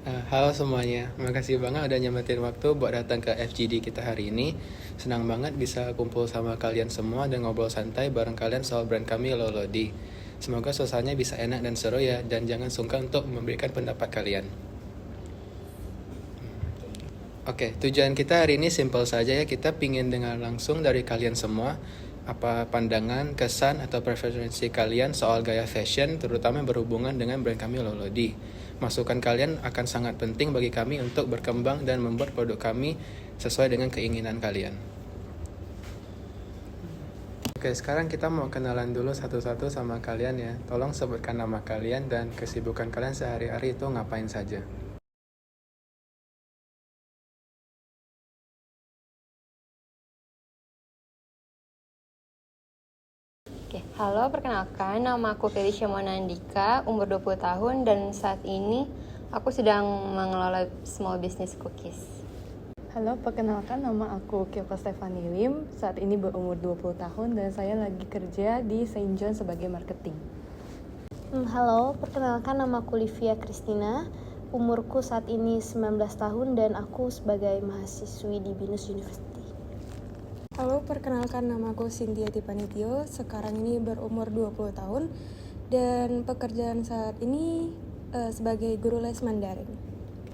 Halo semuanya, makasih banget udah nyempetin waktu buat datang ke FGD kita hari ini. Senang banget bisa kumpul sama kalian semua dan ngobrol santai bareng kalian soal brand kami Lolodi. Semoga suasananya bisa enak dan seru ya, dan jangan sungkan untuk memberikan pendapat kalian. Oke, tujuan kita hari ini simpel saja ya. Kita pingin dengar langsung dari kalian semua apa pandangan, kesan, atau preferensi kalian soal gaya fashion, terutama berhubungan dengan brand kami Lolodi. Masukan kalian akan sangat penting bagi kami untuk berkembang dan membuat produk kami sesuai dengan keinginan kalian. Oke, sekarang kita mau kenalan dulu satu-satu sama kalian ya. Tolong sebutkan nama kalian dan kesibukan kalian sehari-hari itu ngapain saja. Oke, halo, perkenalkan, nama aku Felicia Monandika, umur 20 tahun, dan saat ini aku sedang mengelola small business cookies. Halo, perkenalkan nama aku Kyoko Stefani Lim, saat ini berumur 20 tahun dan saya lagi kerja di Saint John sebagai marketing. Halo, perkenalkan nama aku Livia Christina, umurku saat ini 19 tahun dan aku sebagai mahasiswi di Binus University. Halo, perkenalkan nama aku Cynthia Tipanitio, sekarang ini berumur 20 tahun dan pekerjaan saat ini sebagai guru les Mandarin.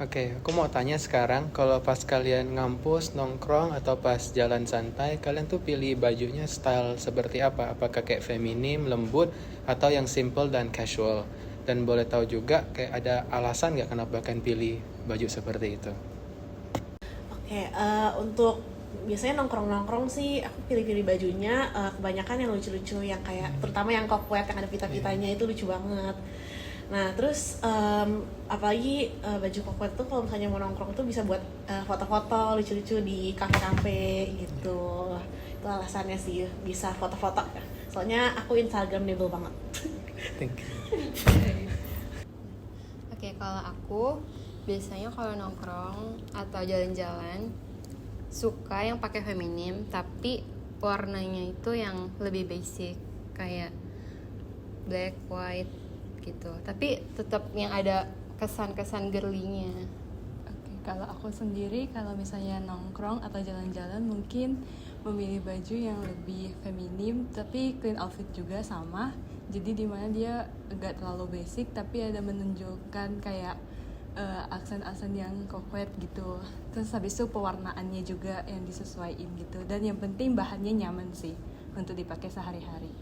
Oke, aku mau tanya sekarang, kalau pas kalian ngampus, nongkrong, atau pas jalan santai, kalian tuh pilih bajunya style seperti apa? Apakah kayak feminim, lembut, atau yang simple dan casual? Dan boleh tahu juga kayak ada alasan nggak kenapa kalian pilih baju seperti itu? Oke, untuk biasanya nongkrong-nongkrong sih aku pilih-pilih bajunya kebanyakan yang lucu-lucu, yang kayak terutama yang kokwet yang ada pita-pitanya itu lucu banget. Nah terus apalagi baju kokwet tuh kalau misalnya mau nongkrong tuh bisa buat foto-foto lucu-lucu di kafe-kafe gitu. Itu alasannya sih, bisa foto-foto, soalnya aku instagramable banget. Thank you. Oke, kalau aku biasanya kalau nongkrong atau jalan-jalan suka yang pakai feminim, tapi warnanya itu yang lebih basic, kayak black, white gitu. Tapi tetap yang ada kesan-kesan girly-nya. Oke, kalau aku sendiri kalau misalnya nongkrong atau jalan-jalan mungkin memilih baju yang lebih feminim tapi clean outfit juga sama. Jadi dimana dia enggak terlalu basic tapi ada menunjukkan kayak aksen-aksen yang kokwet gitu. Terus habis itu pewarnaannya juga yang disesuaiin gitu. Dan yang penting bahannya nyaman sih untuk dipakai sehari-hari.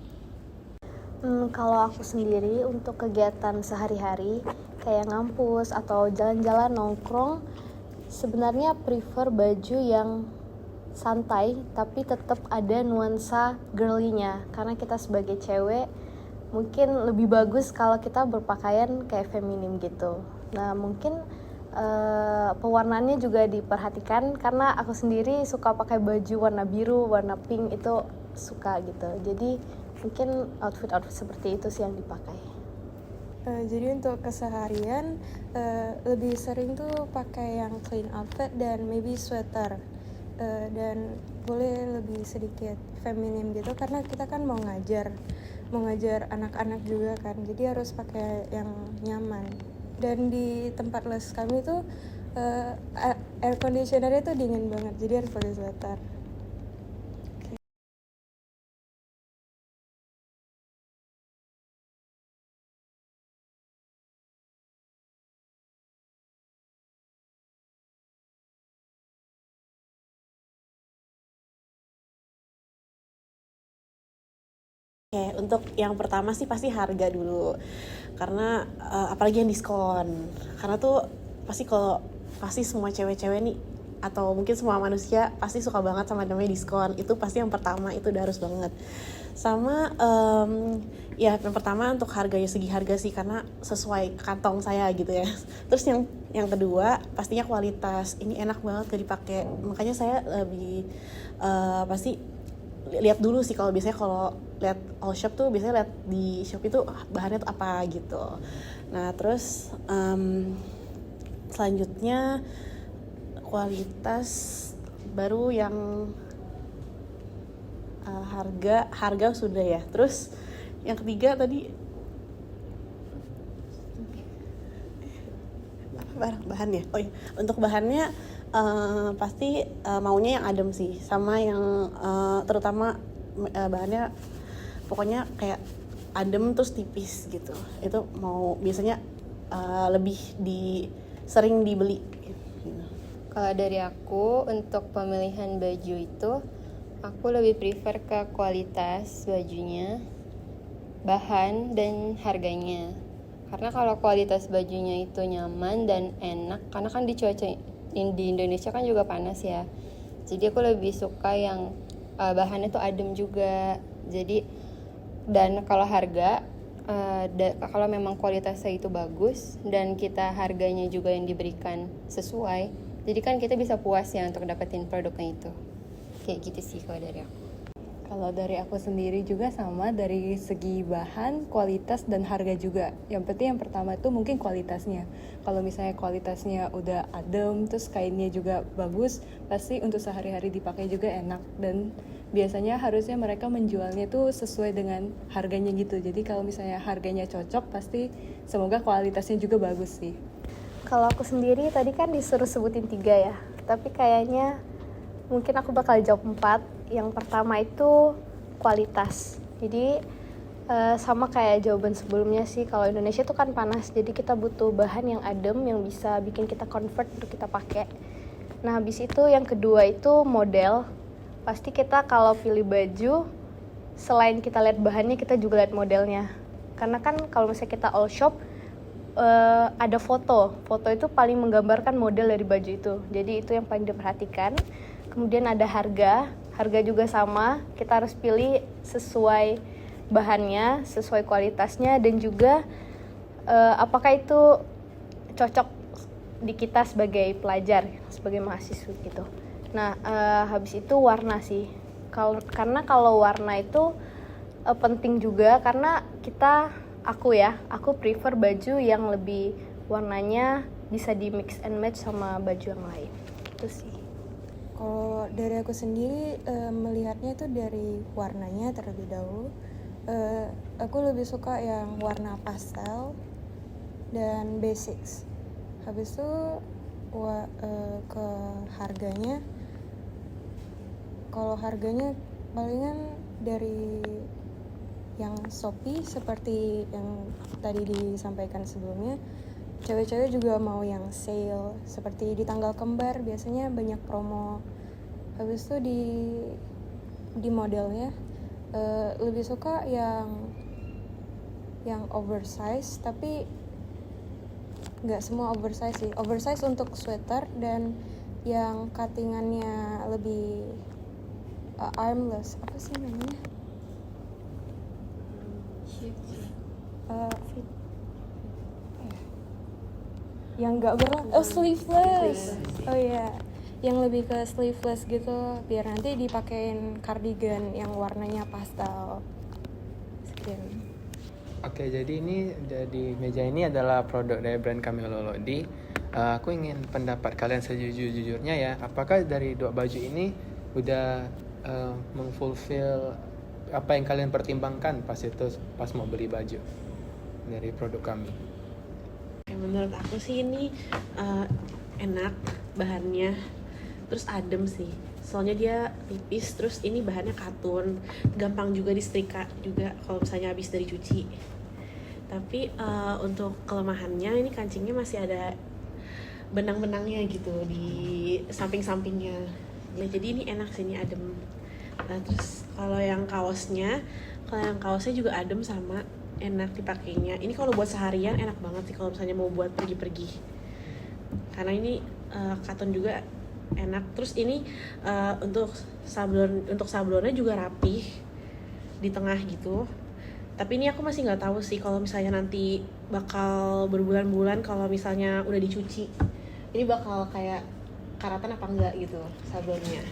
Kalau aku sendiri untuk kegiatan sehari-hari kayak ngampus atau jalan-jalan nongkrong, sebenarnya prefer baju yang santai tapi tetap ada nuansa girly-nya, karena kita sebagai cewek mungkin lebih bagus kalau kita berpakaian kayak feminim gitu. Nah mungkin pewarnaannya juga diperhatikan, karena aku sendiri suka pakai baju warna biru, warna pink itu suka gitu. Jadi mungkin outfit seperti itu sih yang dipakai. Jadi untuk keseharian lebih sering tuh pakai yang clean outfit dan maybe sweater. Dan boleh lebih sedikit feminim gitu karena kita kan mau ngajar anak-anak juga kan, jadi harus pakai yang nyaman. Dan di tempat les kami tuh air conditionernya tuh dingin banget, jadi harus pakai sweater. Oke, untuk yang pertama sih pasti harga dulu, karena apalagi yang diskon, karena tuh pasti semua cewek-cewek nih atau mungkin semua manusia pasti suka banget sama namanya diskon. Itu pasti yang pertama, itu udah harus banget. Sama ya yang pertama untuk harganya, segi harga sih, karena sesuai kantong saya gitu ya. Terus yang kedua pastinya kualitas, ini enak banget gak dipakai, makanya saya lebih pasti lihat dulu sih. Kalau biasanya kalau lihat all shop tuh biasanya lihat di shop itu bahannya tuh apa gitu. Nah terus selanjutnya kualitas, baru yang harga sudah ya. Terus yang ketiga tadi bahannya. Oh iya, untuk bahannya pasti maunya yang adem sih, sama yang terutama bahannya pokoknya kayak adem terus tipis gitu. Itu mau biasanya lebih sering dibeli gitu. Kalau dari aku untuk pemilihan baju itu aku lebih prefer ke kualitas bajunya, bahan dan harganya. Karena kalau kualitas bajunya itu nyaman dan enak, karena kan di cuaca di Indonesia kan juga panas ya. Jadi aku lebih suka yang bahannya tuh adem juga. Jadi dan kalau harga kalau memang kualitasnya itu bagus dan kita harganya juga yang diberikan sesuai, jadi kan kita bisa puas ya untuk dapetin produknya itu. Kayak gitu sih kalau dari aku. Kalau dari aku sendiri juga sama, dari segi bahan, kualitas, dan harga juga. Yang penting yang pertama itu mungkin kualitasnya. Kalau misalnya kualitasnya udah adem, terus kainnya juga bagus, pasti untuk sehari-hari dipakai juga enak. Dan biasanya harusnya mereka menjualnya tuh sesuai dengan harganya gitu. Jadi kalau misalnya harganya cocok, pasti semoga kualitasnya juga bagus sih. Kalau aku sendiri tadi kan disuruh sebutin 3 ya, tapi kayaknya mungkin aku bakal jawab 4. Yang pertama itu kualitas. Jadi sama kayak jawaban sebelumnya sih, kalau Indonesia tuh kan panas, jadi kita butuh bahan yang adem yang bisa bikin kita comfort untuk kita pakai. Nah habis itu yang kedua itu model. Pasti kita kalau pilih baju, selain kita lihat bahannya, kita juga lihat modelnya. Karena kan kalau misalnya kita all shop, ada foto itu paling menggambarkan model dari baju itu, jadi itu yang paling diperhatikan. Kemudian ada harga juga sama, kita harus pilih sesuai bahannya, sesuai kualitasnya, dan juga apakah itu cocok di kita sebagai pelajar, sebagai mahasiswa gitu. Nah habis itu warna sih, karena kalau warna itu penting juga, karena aku prefer baju yang lebih warnanya bisa di mix and match sama baju yang lain. Itu sih. Kalau dari aku sendiri melihatnya itu dari warnanya terlebih dahulu. Aku lebih suka yang warna pastel dan basics. Habis itu ke harganya. Kalau harganya palingan dari yang Shopee seperti yang tadi disampaikan sebelumnya. Cewek-cewek juga mau yang sale, seperti di tanggal kembar biasanya banyak promo. Habis itu di modelnya lebih suka yang oversize, tapi nggak semua oversize sih. Oversize untuk sweater dan yang cuttingannya lebih armless, apa sih namanya? Yang nggak berat, sleeveless. Oh iya, yang lebih ke sleeveless gitu, biar nanti dipakein cardigan yang warnanya pastel. Sekian. Oke, jadi ini di meja ini adalah produk dari brand Camelo Lodi. Aku ingin pendapat kalian sejujur-jujurnya ya. Apakah dari 2 baju ini udah mengfulfill apa yang kalian pertimbangkan pas mau beli baju dari produk kami? Menurut aku sih ini enak bahannya, terus adem sih. Soalnya dia tipis, terus ini bahannya katun, gampang juga disetrika juga kalau misalnya habis dari cuci. Tapi untuk kelemahannya ini kancingnya masih ada benang-benangnya gitu di samping-sampingnya. Ya, jadi ini enak sih, ini adem. Nah, terus kalau yang kaosnya juga adem sama enak dipakainya. Ini kalau buat seharian enak banget sih kalau misalnya mau buat pergi-pergi. Karena ini katun juga enak. Terus ini untuk sablonnya juga rapih di tengah gitu. Tapi ini aku masih nggak tahu sih kalau misalnya nanti bakal berbulan-bulan kalau misalnya udah dicuci. Ini bakal kayak karatan apa enggak gitu sablonnya.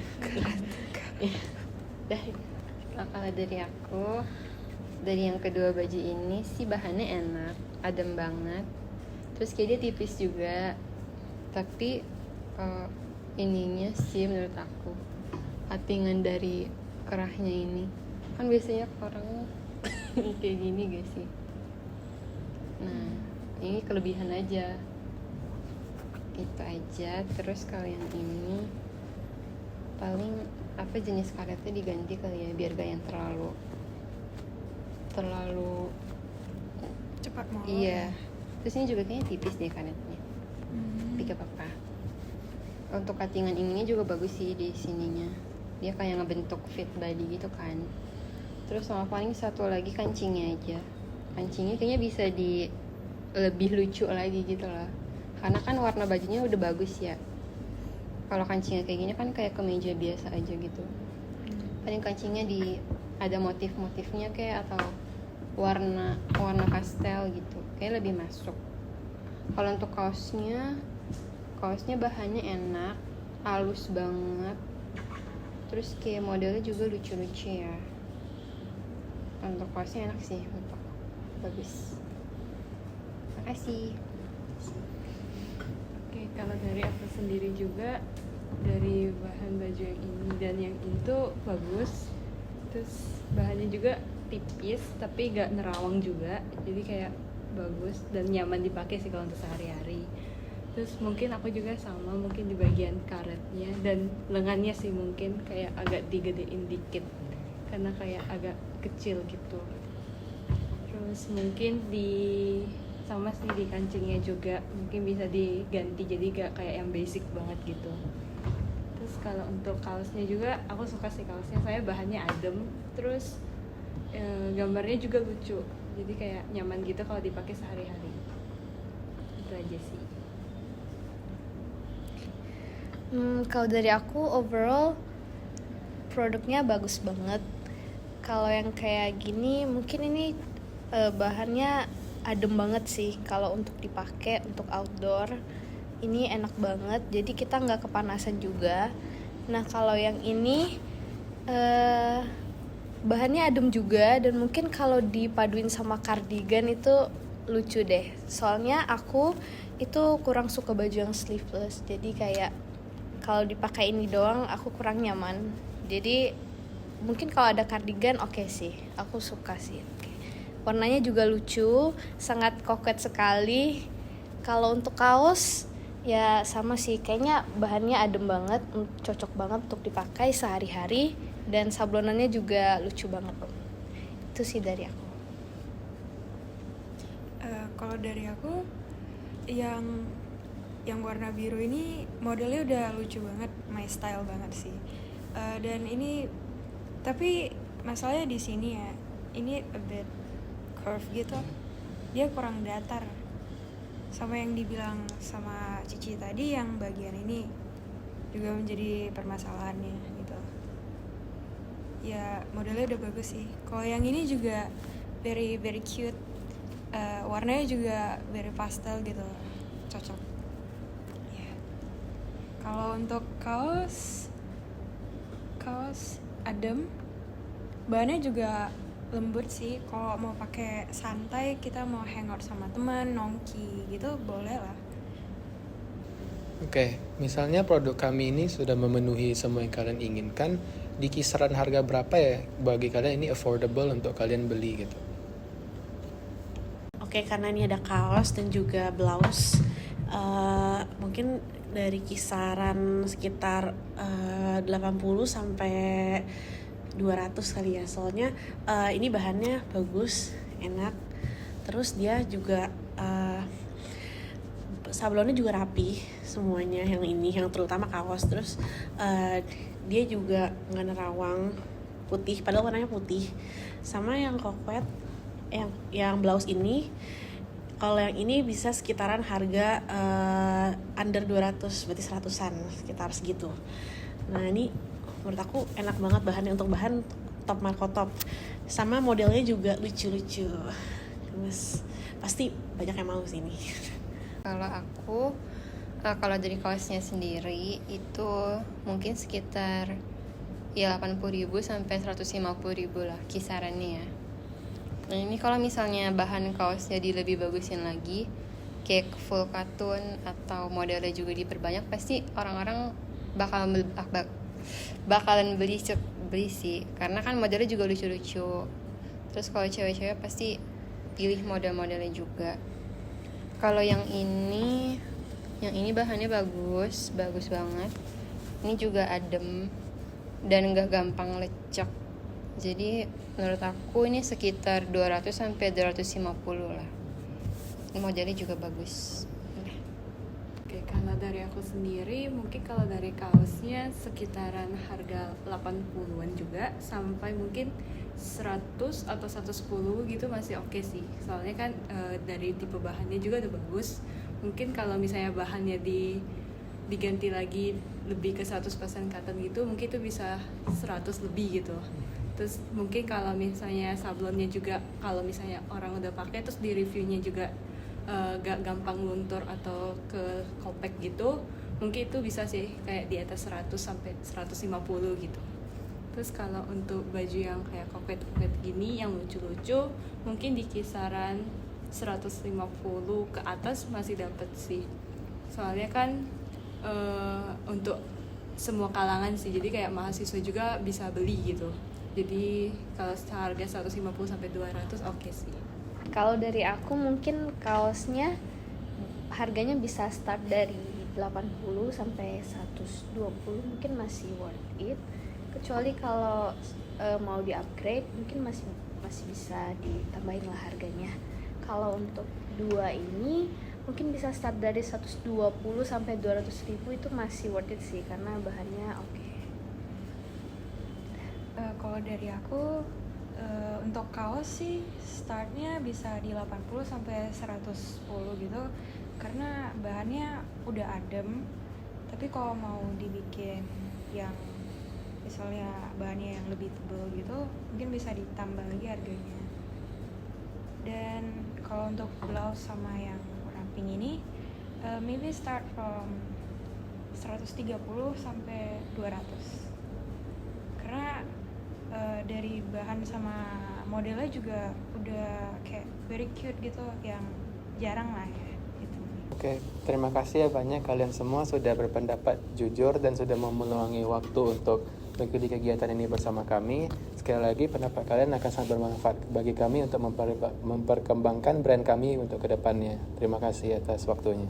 Dah. Kalau dari aku, dari yang kedua baju ini sih bahannya enak, adem banget. Terus kayak dia tipis juga. Tapi ininya sih menurut aku, cuttingan dari kerahnya ini kan biasanya orang kayak gini gak sih? Nah, ini kelebihan aja. itu aja. Terus kalau yang ini paling apa jenis karetnya diganti kali ya, biar gak yang terlalu Cepat mau. iya. Terus ini juga kayaknya tipis deh karetnya, tapi gak apa-apa. Untuk cuttingan ininya juga bagus sih di sininya, dia kayak ngebentuk fit body gitu kan. Terus sama paling satu lagi kancingnya aja. Kancingnya kayaknya bisa lebih lucu lagi gitu loh, karena kan warna bajunya udah bagus ya. Kalau kancingnya kayak gini kan kayak kemeja biasa aja gitu. Paling kancingnya ada motif-motifnya kayak atau warna pastel gitu, kayak lebih masuk. Kalau untuk kaosnya bahannya enak, halus banget. Terus kayak modelnya juga lucu-lucu ya. Untuk kaosnya enak sih, bagus. Makasih. Oke, kalau dari aku sendiri juga, dari bahan baju yang ini dan yang itu bagus. Terus bahannya juga tipis tapi gak nerawang juga, jadi kayak bagus dan nyaman dipakai sih kalau untuk sehari-hari. Terus mungkin aku juga sama, mungkin di bagian karetnya dan lengannya sih mungkin kayak agak digedein dikit karena kayak agak kecil gitu. Terus mungkin sama sih di kancingnya juga mungkin bisa diganti jadi gak kayak yang basic banget gitu. Terus kalau untuk kaosnya juga aku suka sih kaosnya, saya bahannya adem, terus gambarnya juga lucu, jadi kayak nyaman gitu kalau dipakai sehari-hari. Itu aja sih. Kalau dari aku overall produknya bagus banget. Kalau yang kayak gini mungkin ini bahannya adem banget sih. Kalau untuk dipakai untuk outdoor ini enak banget, jadi kita nggak kepanasan juga. Nah kalau yang ini bahannya adem juga, dan mungkin kalau dipaduin sama cardigan itu lucu deh. Soalnya aku itu kurang suka baju yang sleeveless, jadi kayak kalau dipakai ini doang aku kurang nyaman. Jadi mungkin kalau ada cardigan oke sih, aku suka sih. Warnanya juga lucu, sangat koket sekali. Kalau untuk kaos ya sama sih, kayaknya bahannya adem banget, cocok banget untuk dipakai sehari-hari, dan sablonannya juga lucu banget. Itu sih dari aku. Kalau dari aku yang warna biru ini modelnya udah lucu banget, my style banget sih. Dan ini tapi masalahnya di sini ya, ini a bit curve gitu, dia kurang datar. Sama yang dibilang sama Cici tadi, yang bagian ini juga menjadi permasalahannya gitu. Ya modelnya udah bagus sih. Kalau yang ini juga very very cute, warnanya juga very pastel gitu, cocok. Yeah. Kalau untuk kaos adem, bahannya juga lembut sih. Kalau mau pakai santai, kita mau hangout sama teman, nongki gitu, boleh lah. Oke, misalnya produk kami ini sudah memenuhi semua yang kalian inginkan, di kisaran harga berapa ya bagi kalian ini affordable untuk kalian beli gitu? Oke, karena ini ada kaos dan juga blouse, mungkin dari kisaran sekitar 80 sampai 200 kali ya. Soalnya ini bahannya bagus, enak. Terus dia juga sablonnya juga rapi semuanya, yang ini yang terutama kaos. Terus dia juga nggak nerawang, putih, padahal warnanya putih. Sama yang kokwet, yang blouse ini, kalau yang ini bisa sekitaran harga under 200, berarti 100-an, sekitar segitu. Nah ini menurut aku enak banget bahannya, untuk bahan top Marco top. Sama modelnya juga lucu-lucu, mas pasti banyak yang mau sini. Kalau aku, kalau dari kaosnya sendiri itu mungkin sekitar ya 80.000 sampai 150.000 lah kisarannya ya. Nah ini kalau misalnya bahan kaosnya lebih bagusin lagi, kayak full katun atau modelnya juga diperbanyak, pasti orang-orang bakalan beli sih, karena kan modelnya juga lucu-lucu. Terus kalau cewek-cewek pasti pilih model-modelnya juga. Kalau yang ini Yang ini bahannya bagus banget. Ini juga adem dan nggak gampang lecek. Jadi menurut aku ini sekitar 200 sampai 250 lah. Modelnya juga bagus. Oke, kalau dari aku sendiri, mungkin kalau dari kaosnya sekitaran harga 80-an juga, sampai mungkin 100 atau 110 gitu masih oke sih. Soalnya kan dari tipe bahannya juga udah bagus. Mungkin kalau misalnya bahannya diganti lagi lebih ke 100% cotton gitu, mungkin itu bisa 100 lebih gitu. Terus mungkin kalau misalnya sablonnya juga, kalau misalnya orang udah pakai terus di reviewnya juga gak gampang luntur atau ke kopek gitu, mungkin itu bisa sih kayak di atas 100 sampai 150 gitu. Terus kalau untuk baju yang kayak koket-koket gini yang lucu-lucu, mungkin di kisaran 150 ke atas masih dapet sih. Soalnya kan untuk semua kalangan sih, jadi kayak mahasiswa juga bisa beli gitu. Jadi kalau harga 150 sampai 200 oke sih. Kalau dari aku mungkin kaosnya harganya bisa start dari 80 sampai 120, mungkin masih worth it. Kecuali kalau mau di-upgrade mungkin masih bisa ditambahin lah harganya. Kalau untuk dua ini mungkin bisa start dari 120 sampai 200 ribu, itu masih worth it sih karena bahannya oke. Kalau dari aku untuk kaos sih startnya bisa di 80 sampai 110 gitu karena bahannya udah adem. Tapi kalau mau dibikin yang misalnya bahannya yang lebih tebal gitu, mungkin bisa ditambah lagi harganya. Dan kalau untuk blouse sama yang warna pink ini maybe start from 130 sampai 200 karena dari bahan sama modelnya juga udah kayak very cute gitu, yang jarang lah ya gitu. Oke, terima kasih ya banyak kalian semua sudah berpendapat jujur dan sudah mau meluangkan waktu untuk mengikuti kegiatan ini bersama kami. Sekali lagi pendapat kalian akan sangat bermanfaat bagi kami untuk memperkembangkan brand kami untuk kedepannya. Terima kasih atas waktunya.